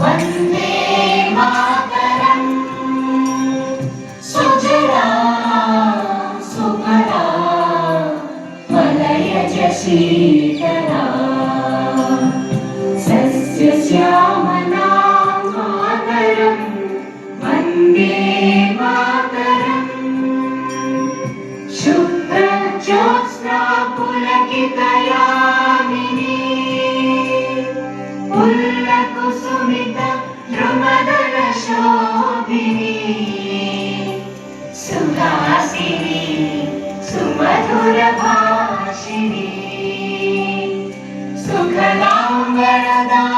वन्दे मातरम् सुजला सुफला मलयज शीतला सस्यश्यामला मातरम् वन्दे मातरम् शुभ्रज्योत्स्ना पुलकितयामिनी पुल्लकुसुमित द्रुमदल शोभिनी सुहासिनी सुमधुर भाषिणी सुखदां वरदां